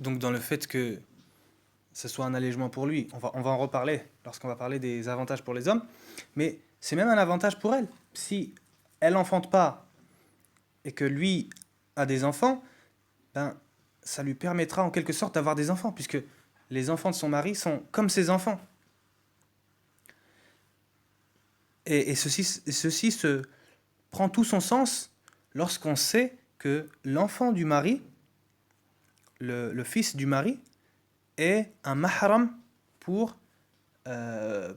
donc dans le fait que ce soit un allègement pour lui. On va en reparler lorsqu'on va parler des avantages pour les hommes, mais c'est même un avantage pour elle. Si elle n'enfante pas et que lui a des enfants, ben, ça lui permettra en quelque sorte d'avoir des enfants, puisque les enfants de son mari sont comme ses enfants. Et ceci se prend tout son sens lorsqu'on sait que l'enfant du mari, le fils du mari, est un mahram pour, euh,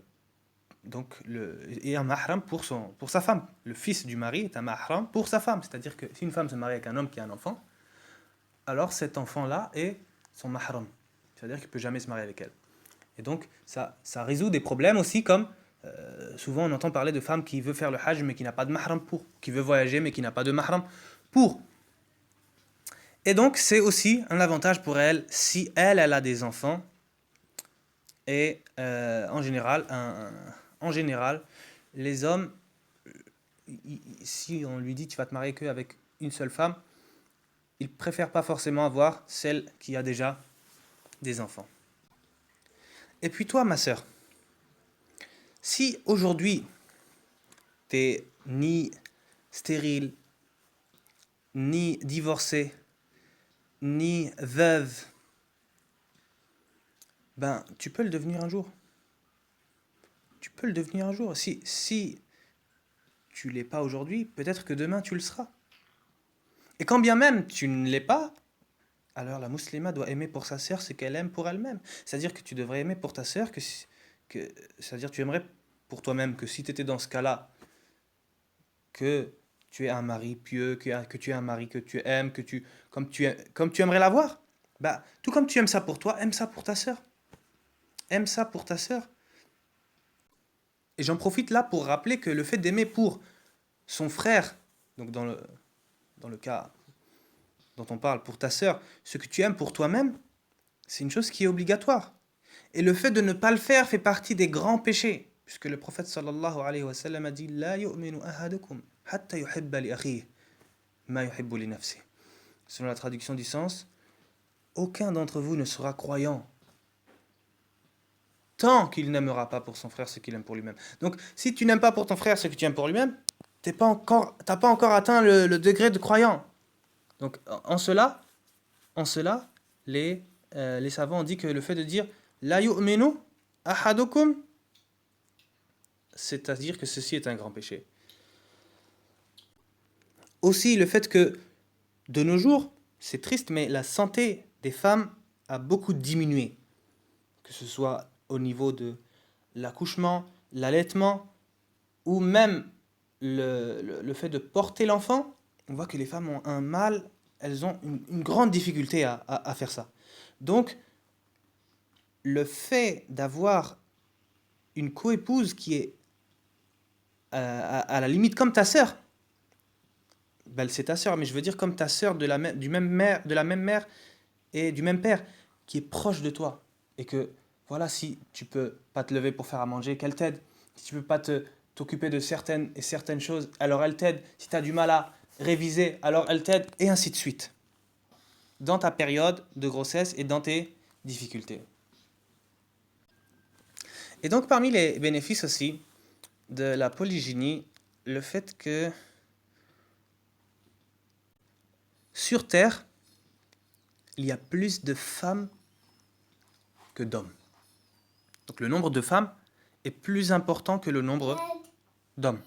est un mahram pour sa femme. Le fils du mari est un mahram pour sa femme. C'est-à-dire que si une femme se marie avec un homme qui a un enfant, alors cet enfant-là est son mahram. C'est-à-dire qu'il ne peut jamais se marier avec elle. Et donc, ça résout des problèmes aussi, comme souvent on entend parler de femmes qui veulent faire le hajj mais qui n'a pas de mahram pour, qui veut voyager mais qui n'a pas de mahram pour. Et donc, c'est aussi un avantage pour elle si elle a des enfants. Et en général, les hommes, si on lui dit tu vas te marier qu'avec une seule femme, ils préfèrent pas forcément avoir celle qui a déjà des enfants. Et puis toi, ma sœur, si aujourd'hui t'es ni stérile, ni divorcée, ni veuve, ben tu peux le devenir un jour. Tu peux le devenir un jour. Si tu l'es pas aujourd'hui, peut-être que demain tu le seras. Et quand bien même tu ne l'es pas, alors la musulmane doit aimer pour sa sœur ce qu'elle aime pour elle-même. C'est-à-dire que tu devrais aimer pour ta sœur c'est-à-dire tu aimerais pour toi-même que si tu étais dans ce cas-là, que tu aies un mari pieux, que tu aies un mari que tu aimes, comme tu aimerais l'avoir. Bah, tout comme tu aimes ça pour toi, aime ça pour ta sœur. Aime ça pour ta sœur. Et j'en profite là pour rappeler que le fait d'aimer pour son frère, donc dans le cas dont on parle, pour ta sœur, ce que tu aimes pour toi-même, c'est une chose qui est obligatoire. Et le fait de ne pas le faire fait partie des grands péchés. Puisque le prophète sallallahu alayhi wa sallam a dit La yu'minu ahadukum hatta yuhibba li akhihi ma yuhibbu li nafsi. Selon la traduction du sens, aucun d'entre vous ne sera croyant tant qu'il n'aimera pas pour son frère ce qu'il aime pour lui-même. Donc, si tu n'aimes pas pour ton frère ce que tu aimes pour lui-même, t'as pas encore atteint le degré de croyant. Donc, en cela, les savants ont dit que le fait de dire La yu'minu ahadukum, c'est-à-dire que ceci est un grand péché. Aussi, le fait que, de nos jours, c'est triste, mais la santé des femmes a beaucoup diminué. Que ce soit au niveau de l'accouchement, l'allaitement, ou même le fait de porter l'enfant, on voit que les femmes ont un mal, elles ont une grande difficulté à faire ça. Donc, le fait d'avoir une coépouse qui est à la limite comme ta sœur, ben, c'est ta sœur, mais je veux dire comme ta sœur de la même mère et du même père, qui est proche de toi. Et que, voilà, si tu peux pas te lever pour faire à manger, qu'elle t'aide. Si tu peux pas t'occuper de certaines choses, alors elle t'aide. Si tu as du mal à réviser, alors elle t'aide, et ainsi de suite. Dans ta période de grossesse et dans tes difficultés. Et donc, parmi les bénéfices aussi de la polygynie, le fait que sur Terre, il y a plus de femmes que d'hommes. Donc le nombre de femmes est plus important que le nombre d'hommes.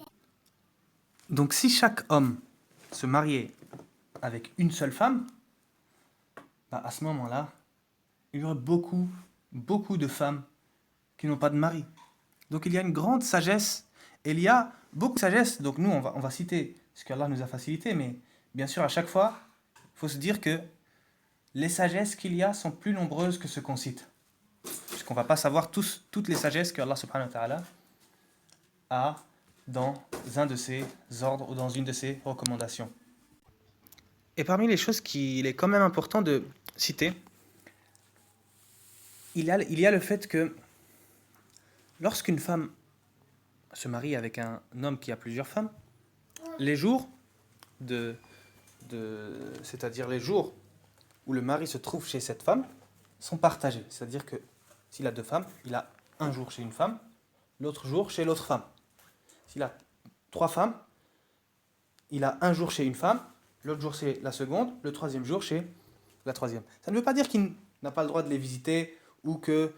Donc si chaque homme se mariait avec une seule femme, bah à ce moment-là, il y aurait beaucoup, beaucoup de femmes qui n'ont pas de mari. Donc il y a une grande sagesse, et il y a beaucoup de sagesse. Donc nous, on va citer ce qu'Allah nous a facilité, mais bien sûr, à chaque fois, il faut se dire que les sagesses qu'il y a sont plus nombreuses que ce qu'on cite. Puisqu'on ne va pas savoir toutes les sagesses que Allah subhanahu wa ta'ala a dans un de ses ordres ou dans une de ses recommandations. Et parmi les choses qu'il est quand même important de citer, il y a le fait que lorsqu'une femme se marie avec un homme qui a plusieurs femmes, les jours c'est-à-dire les jours où le mari se trouve chez cette femme sont partagés. C'est-à-dire que s'il a 2 femmes, il a un jour chez une femme, l'autre jour chez l'autre femme. S'il a 3 femmes, il a un jour chez une femme, l'autre jour chez la seconde, le 3e jour chez la 3e. Ça ne veut pas dire qu'il n'a pas le droit de les visiter ou que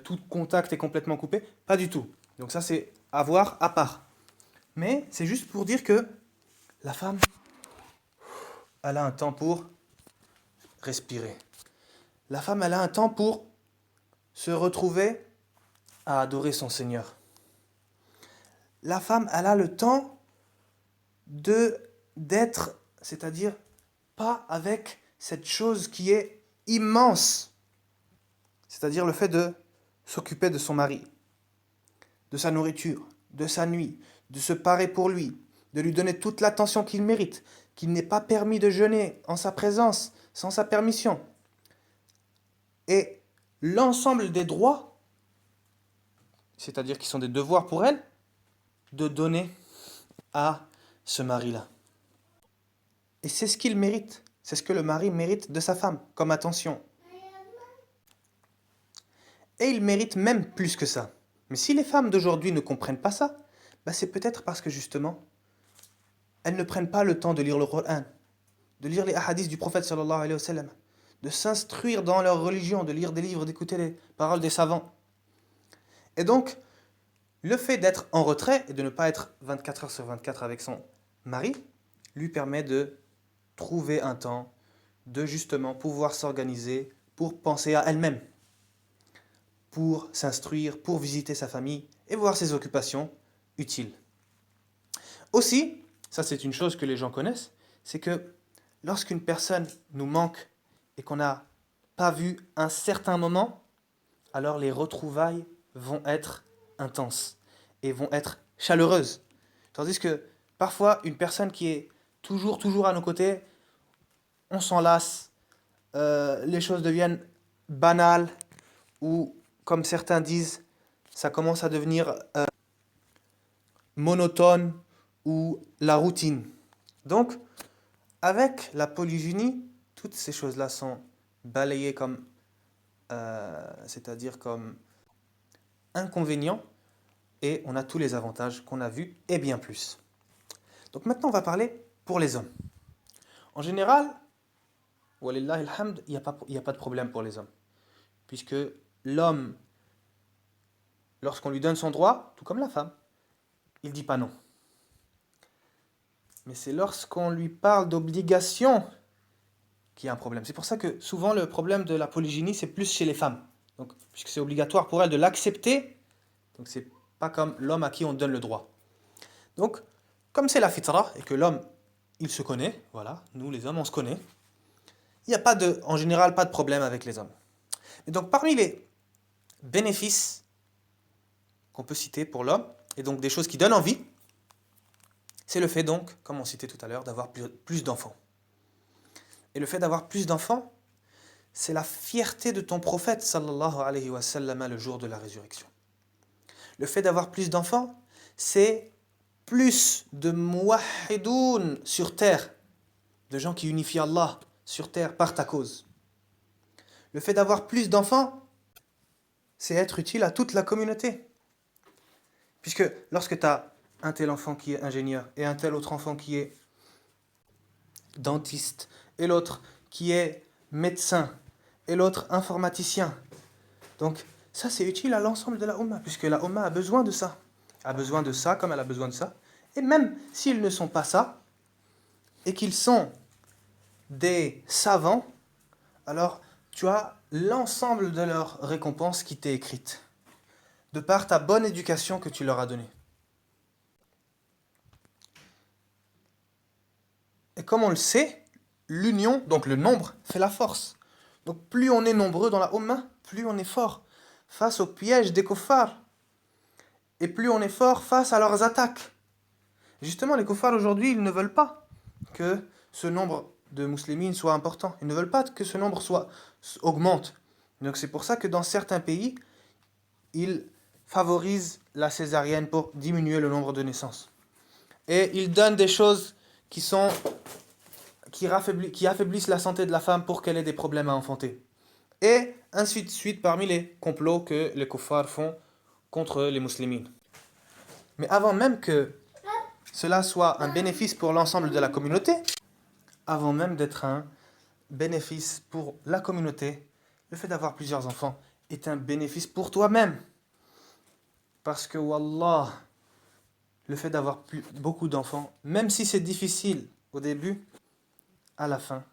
tout contact est complètement coupé. Pas du tout. Donc ça, c'est à voir à part. Mais c'est juste pour dire que la femme, elle a un temps pour respirer. La femme, elle a un temps pour se retrouver à adorer son Seigneur. La femme, elle a le temps d'être, c'est-à-dire pas avec cette chose qui est immense, c'est-à-dire le fait de s'occuper de son mari, de sa nourriture, de sa nuit, de se parer pour lui, de lui donner toute l'attention qu'il mérite, qu'il n'est pas permis de jeûner en sa présence, sans sa permission. Et l'ensemble des droits, c'est-à-dire qui sont des devoirs pour elle, de donner à ce mari-là. Et c'est ce qu'il mérite. C'est ce que le mari mérite de sa femme, comme attention. Et il mérite même plus que ça. Mais si les femmes d'aujourd'hui ne comprennent pas ça, c'est peut-être parce que justement, elles ne prennent pas le temps de lire le Coran, de lire les hadiths du prophète sallallahu alayhi wa sallam, de s'instruire dans leur religion, de lire des livres, d'écouter les paroles des savants. Et donc, le fait d'être en retrait et de ne pas être 24 heures sur 24 avec son mari, lui permet de trouver un temps de justement pouvoir s'organiser pour penser à elle-même, pour s'instruire, pour visiter sa famille et voir ses occupations utiles. Aussi, ça c'est une chose que les gens connaissent, c'est que lorsqu'une personne nous manque et qu'on n'a pas vu un certain moment, alors les retrouvailles vont être intenses et vont être chaleureuses. Tandis que parfois, une personne qui est toujours à nos côtés, on s'en lasse, les choses deviennent banales ou, comme certains disent, ça commence à devenir monotone ou la routine. Donc, avec la polygynie, toutes ces choses-là sont balayées comme, c'est-à-dire comme inconvénients, et on a tous les avantages qu'on a vus et bien plus. Donc maintenant, on va parler pour les hommes. En général, walillahi alhamd, il n'y a pas de problème pour les hommes. Puisque l'homme, lorsqu'on lui donne son droit, tout comme la femme, il ne dit pas non. Mais c'est lorsqu'on lui parle d'obligation qu'il y a un problème. C'est pour ça que souvent le problème de la polygynie, c'est plus chez les femmes. Donc, puisque c'est obligatoire pour elles de l'accepter, donc c'est pas comme l'homme à qui on donne le droit. Donc, comme c'est la fitra, et que l'homme, il se connaît, voilà, nous les hommes, on se connaît, il n'y a pas en général pas de problème avec les hommes. Et donc, parmi les bénéfices qu'on peut citer pour l'homme, et donc des choses qui donnent envie, c'est le fait donc, comme on citait tout à l'heure, d'avoir plus d'enfants. Et le fait d'avoir plus d'enfants, c'est la fierté de ton prophète, sallallahu alayhi wa sallam, le jour de la résurrection. Le fait d'avoir plus d'enfants, c'est plus de muwahhidoun sur terre, de gens qui unifient Allah sur terre par ta cause. Le fait d'avoir plus d'enfants, c'est être utile à toute la communauté. Puisque lorsque tu as un tel enfant qui est ingénieur, et un tel autre enfant qui est dentiste, et l'autre qui est médecin, et l'autre informaticien, donc ça c'est utile à l'ensemble de la Ummah, puisque la Ummah a besoin de ça. A besoin de ça comme elle a besoin de ça. Et même s'ils ne sont pas ça, et qu'ils sont des savants, alors tu as l'ensemble de leur récompense qui t'est écrite, de par ta bonne éducation que tu leur as donnée. Et comme on le sait, l'union, donc le nombre, fait la force. Donc plus on est nombreux dans la Ummah, plus on est fort face aux pièges des kuffars. Et plus on est fort face à leurs attaques. Justement, les kuffars aujourd'hui, ils ne veulent pas que ce nombre de musulmans soit important. Ils ne veulent pas que ce nombre augmente. Donc c'est pour ça que dans certains pays, ils favorisent la césarienne pour diminuer le nombre de naissances. Et ils donnent des choses qui qui affaiblissent la santé de la femme pour qu'elle ait des problèmes à enfanter. Et ainsi de suite parmi les complots que les kuffars font contre les musulmans. Mais avant même que cela soit un bénéfice pour l'ensemble de la communauté, avant même d'être un bénéfice pour la communauté, le fait d'avoir plusieurs enfants est un bénéfice pour toi-même. Parce que, wallah, le fait d'avoir beaucoup d'enfants, même si c'est difficile au début, à la fin,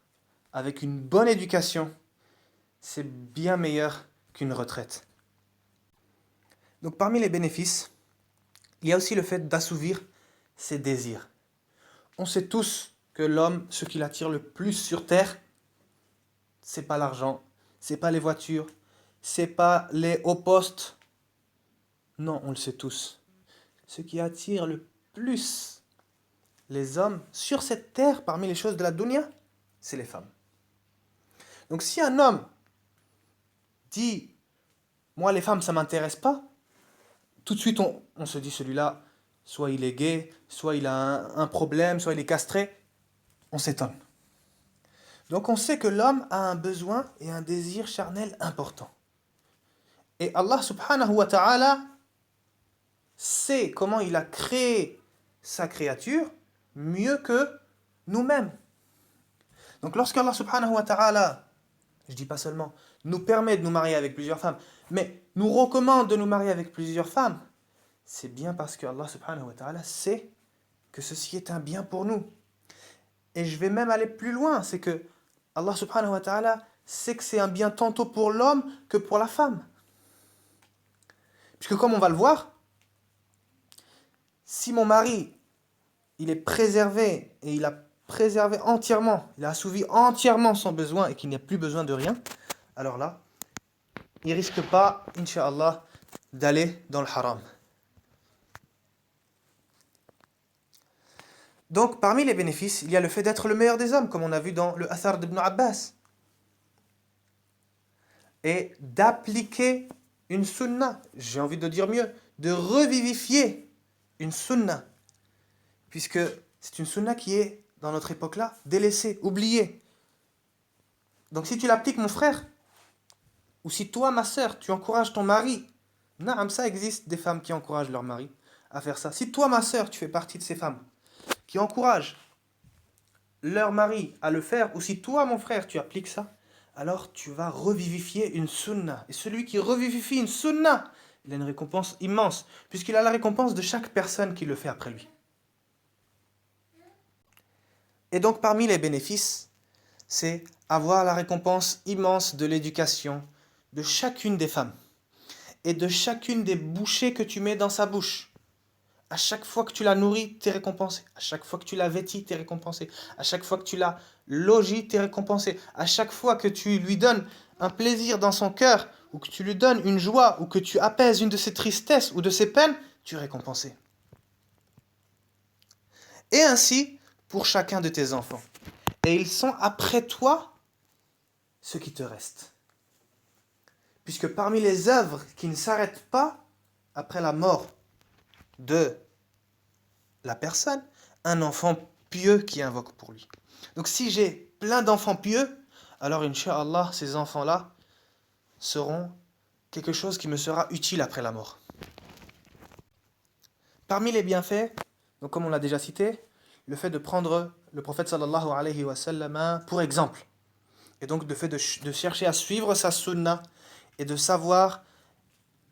avec une bonne éducation, c'est bien meilleur qu'une retraite. Donc parmi les bénéfices, il y a aussi le fait d'assouvir ses désirs. On sait tous que l'homme, ce qui l'attire le plus sur terre, c'est pas l'argent, c'est pas les voitures, c'est pas les hauts postes. Non, on le sait tous. Ce qui attire le plus les hommes sur cette terre, parmi les choses de la dunya, c'est les femmes. Donc si un homme dit « Moi, les femmes, ça ne m'intéresse pas », tout de suite, on se dit celui-là, soit il est gay, soit il a un problème, soit il est castré. On s'étonne. Donc on sait que l'homme a un besoin et un désir charnel important. Et Allah subhanahu wa ta'ala sait comment il a créé sa créature mieux que nous-mêmes. Donc lorsqu'Allah subhanahu wa ta'ala, je dis pas seulement, nous permet de nous marier avec plusieurs femmes, mais nous recommande de nous marier avec plusieurs femmes, c'est bien parce que Allah subhanahu wa ta'ala sait que ceci est un bien pour nous. Et je vais même aller plus loin, c'est que Allah subhanahu wa ta'ala sait que c'est un bien tantôt pour l'homme que pour la femme. Puisque comme on va le voir, si mon mari, il est préservé et il a préservé entièrement, il a assouvi entièrement son besoin et qu'il n'y a plus besoin de rien, alors là, il ne risque pas, incha'Allah, d'aller dans le haram. Donc, parmi les bénéfices, il y a le fait d'être le meilleur des hommes, comme on a vu dans le Athar d'Ibn Abbas. Et d'appliquer une sunna, j'ai envie de dire mieux, de revivifier une sunna. Puisque c'est une sunna qui est, dans notre époque-là, délaissée, oubliée. Donc si tu l'appliques, mon frère, ou si toi, ma sœur, tu encourages ton mari, naam, ça existe des femmes qui encouragent leur mari à faire ça. Si toi, ma sœur, tu fais partie de ces femmes qui encouragent leur mari à le faire, ou si toi, mon frère, tu appliques ça, alors tu vas revivifier une sunna. Et celui qui revivifie une sunna, il a une récompense immense, puisqu'il a la récompense de chaque personne qui le fait après lui. Et donc parmi les bénéfices, c'est avoir la récompense immense de l'éducation de chacune des femmes et de chacune des bouchées que tu mets dans sa bouche. À chaque fois que tu la nourris, tu es récompensé. À chaque fois que tu la vêtis, tu es récompensé. À chaque fois que tu la logis, tu es récompensé. À chaque fois que tu lui donnes un plaisir dans son cœur, ou que tu lui donnes une joie, ou que tu apaises une de ses tristesses ou de ses peines, tu es récompensé. Et ainsi, pour chacun de tes enfants. Et ils sont après toi ce qui te reste. Puisque parmi les œuvres qui ne s'arrêtent pas après la mort de la personne, un enfant pieux qui invoque pour lui. Donc si j'ai plein d'enfants pieux, alors incha'Allah, ces enfants-là seront quelque chose qui me sera utile après la mort. Parmi les bienfaits, donc comme on l'a déjà cité, le fait de prendre le prophète sallallahu alayhi wa sallam pour exemple. Et donc le fait de chercher à suivre sa sunna et de savoir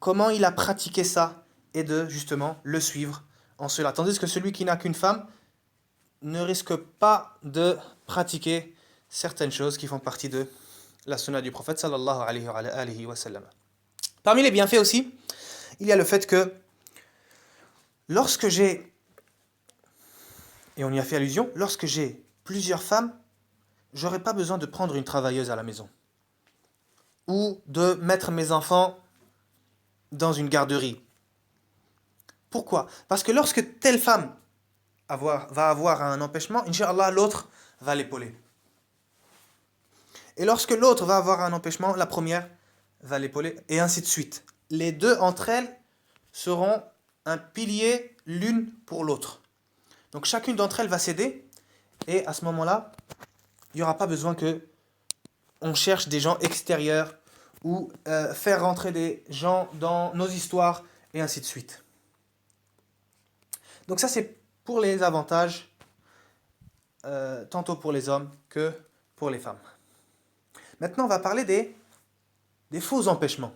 comment il a pratiqué ça et de justement le suivre en cela. Tandis que celui qui n'a qu'une femme ne risque pas de pratiquer certaines choses qui font partie de la sunna du prophète sallallahu alayhi wa sallam. Parmi les bienfaits aussi, il y a le fait que lorsque j'ai, et on y a fait allusion, lorsque j'ai plusieurs femmes, j'aurai pas besoin de prendre une travailleuse à la maison ou de mettre mes enfants dans une garderie. Pourquoi? Parce que lorsque telle femme va avoir un empêchement, inch'Allah, l'autre va l'épauler. Et lorsque l'autre va avoir un empêchement, la première va l'épauler, et ainsi de suite. Les deux entre elles seront un pilier l'une pour l'autre. Donc chacune d'entre elles va s'aider, et à ce moment-là, Il n'y aura pas besoin que on cherche des gens extérieurs ou faire rentrer des gens dans nos histoires et ainsi de suite. Donc ça c'est pour les avantages, tantôt pour les hommes que pour les femmes. Maintenant on va parler des faux empêchements.